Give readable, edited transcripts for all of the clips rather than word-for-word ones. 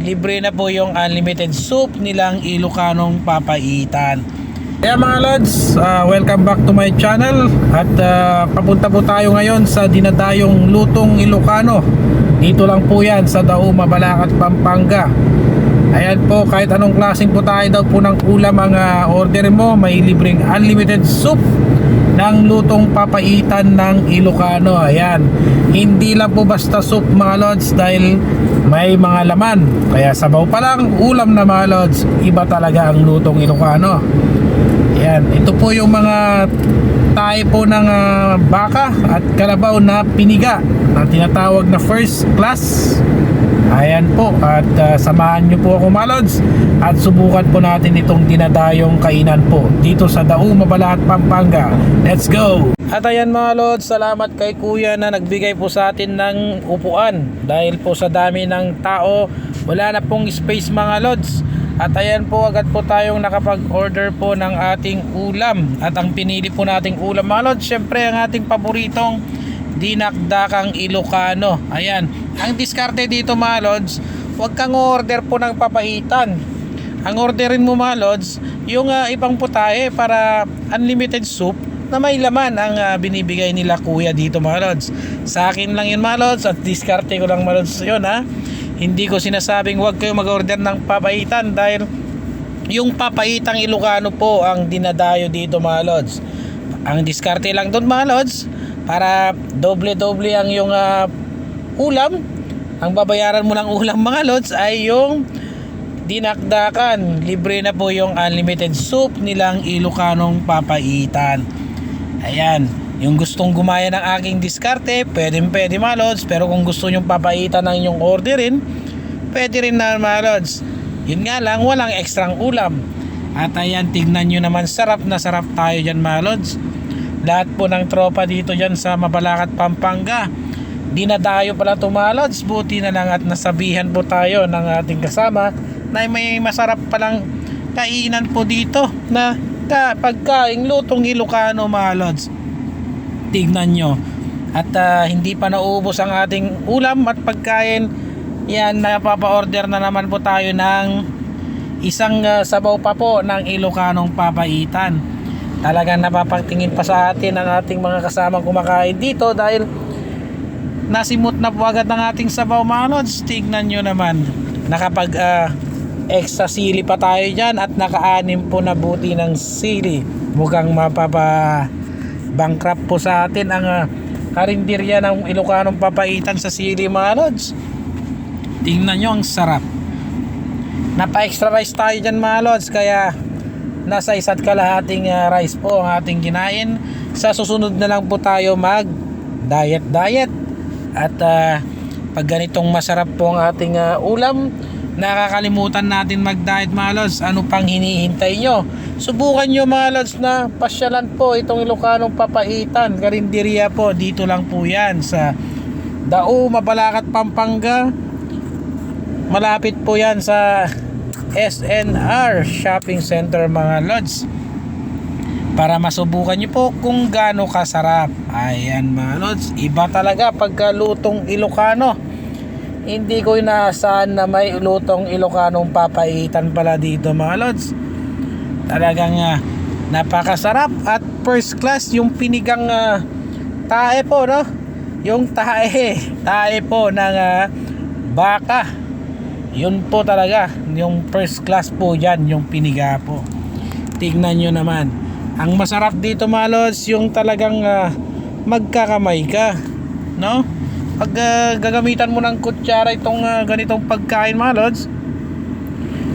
libre na po yung unlimited soup nilang Ilocanong papaitan. Kaya mga lods, welcome back to my channel. At papunta po tayo ngayon sa dinadayong lutong Ilocano. Dito lang po yan sa Dauma, Balacat, Pampanga. Ayan po, kahit anong klaseng po tayo daw po ng ulam ang order mo, may libreng unlimited soup ng lutong papaitan ng Ilocano. Ayan, hindi lang po basta soup mga lods, dahil may mga laman. Kaya sabaw pa lang ulam na mga lods, iba talaga ang lutong Ilocano. Ayan, ito po yung mga tae po ng baka at kalabaw na piniga na tinatawag na first class. Ayan po, at samahan nyo po ako mga lods at subukan po natin itong dinadayong kainan po dito sa Dauma, Balacat, Pampanga. Let's go! At ayan mga lods, salamat kay kuya na nagbigay po sa atin ng upuan. Dahil po sa dami ng tao, wala na pong space mga lods. At ayan po, agad po tayong nakapag-order po ng ating ulam. At ang pinili po nating ulam mga lods, syempre ang ating paboritong dinakdakang Ilocano. Ayan, ang diskarte dito mga lods, huwag kang order po ng papaitan. Ang orderin mo mga lods, yung ibang putahe para unlimited soup na may laman ang binibigay nila kuya dito mga lods. Sa akin lang yun mga lods, at diskarte ko lang mga lods yun ha. Hindi ko sinasabing huwag kayo mag-order ng papaitan, dahil yung papaitang Ilocano po ang dinadayo dito mga lods. Ang diskarte lang doon mga lods, para doble-doble ang yung ulam. Ang babayaran mo ng ulam mga lods ay yung dinakdakan. Libre na po yung unlimited soup nilang Ilocanong papaitan. Ayan, yung gustong gumaya ng aking diskarte, pwede mga lods. Pero kung gusto nyong papaitan ng inyong orderin, pwede rin na mga lods. Yun nga lang, walang ekstrang ulam. At ayan, tignan nyo naman, sarap na sarap tayo dyan mga lods. Lahat po ng tropa dito dyan sa Mabalacat, Pampanga, dinadayo pala ito mga lods. Buti na lang at nasabihan po tayo ng ating kasama na may masarap palang kainan po dito na pagkaing lutong Ilocano mga lods. Tignan nyo. At hindi pa naubos ang ating ulam at pagkain. Yan, napapa-order na naman po tayo ng isang sabaw pa po ng Ilocanong papaitan. Talagang napapatingin pa sa atin ang ating mga kasamang kumakain dito, dahil nasimot na po agad ng ating sabaw mga lods. Tignan nyo naman, nakapag extra sili pa tayo dyan, at naka-anim po na buti ng sili. Mukhang mapapa-bankrupt po sa atin ang karinderya ng Ilocanong papaitan sa sili mga lods. Tingnan nyo, ang sarap. Napa-extra rice tayo dyan mga lods, kaya nasa isa't kalahating rice po ang ating kinain. Sa susunod na lang po tayo mag diet. At pag ganitong masarap po ang ating ulam, nakakalimutan natin mag diet mga lods. Ano pang hinihintay nyo? Subukan nyo mga lods na pasyalan po itong Ilocanong papaitan. Karinderya po, dito lang po yan sa Dauma, Balacat, Pampanga. Malapit po yan sa SNR Shopping Center mga lods, para masubukan nyo po kung gaano kasarap. Ayan mga lods, iba talaga pagkalutong Ilocano. Hindi ko inaasahan na may lutong Ilocanong papaitan pala dito mga lods. Talagang napakasarap at first class yung pinigang tae po, no? Yung tae po ng baka. Yun po talaga, yung first class po dyan, yung piniga po. Tignan nyo naman. Ang masarap dito mga lods, yung talagang magkakamay ka, no? Pag gagamitan mo ng kutsara itong ganitong pagkain mga lods,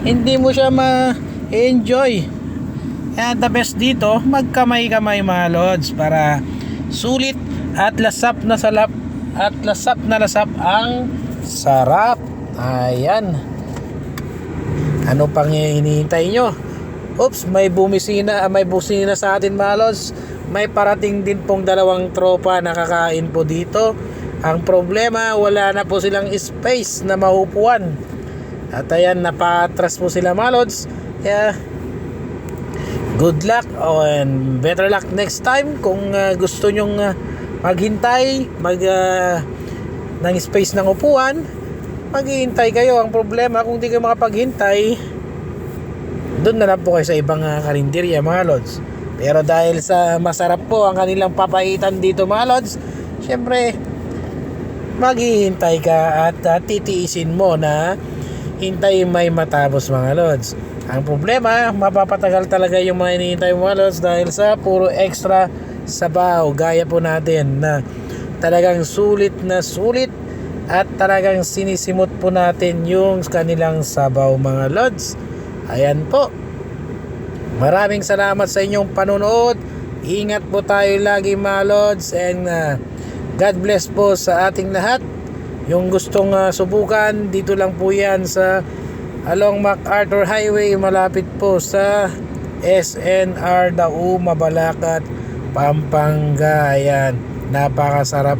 hindi mo siya ma-enjoy. And the best dito, magkamay-kamay mga lods, para sulit at lasap na lasap ang sarap. Ayan. Ano pang hinihintay nyo? Oops, may busina sa atin mga lods. May parating din pong dalawang tropa na kakain po dito. Ang problema, wala na po silang space na maupuan. At ayan, napatras po sila mga lods. Kaya good luck and better luck next time. Kung gusto nyong maghintay ng space ng upuan, maghihintay kayo. Ang problema, kung di kayo makapaghintay, doon na lang po kayo sa ibang karinderya mga lods. Pero dahil sa masarap po ang kanilang papaitan dito mga lods, syempre maghihintay ka at titiisin mo na hintayin may matapos mga lods. Ang problema, mapapatagal talaga yung mga hinihintay mga lods dahil sa puro extra sabaw. Gaya po natin na talagang sulit na sulit at talagang sinisimot po natin yung kanilang sabaw mga lods. Ayan po. Maraming salamat sa inyong panonood. Ingat po tayo lagi mga lods, and God bless po sa ating lahat. Yung gustong subukan, dito lang po yan sa along MacArthur Highway, malapit po sa SNR Dauma, Balacat, Pampanga. Ayan, napakasarap.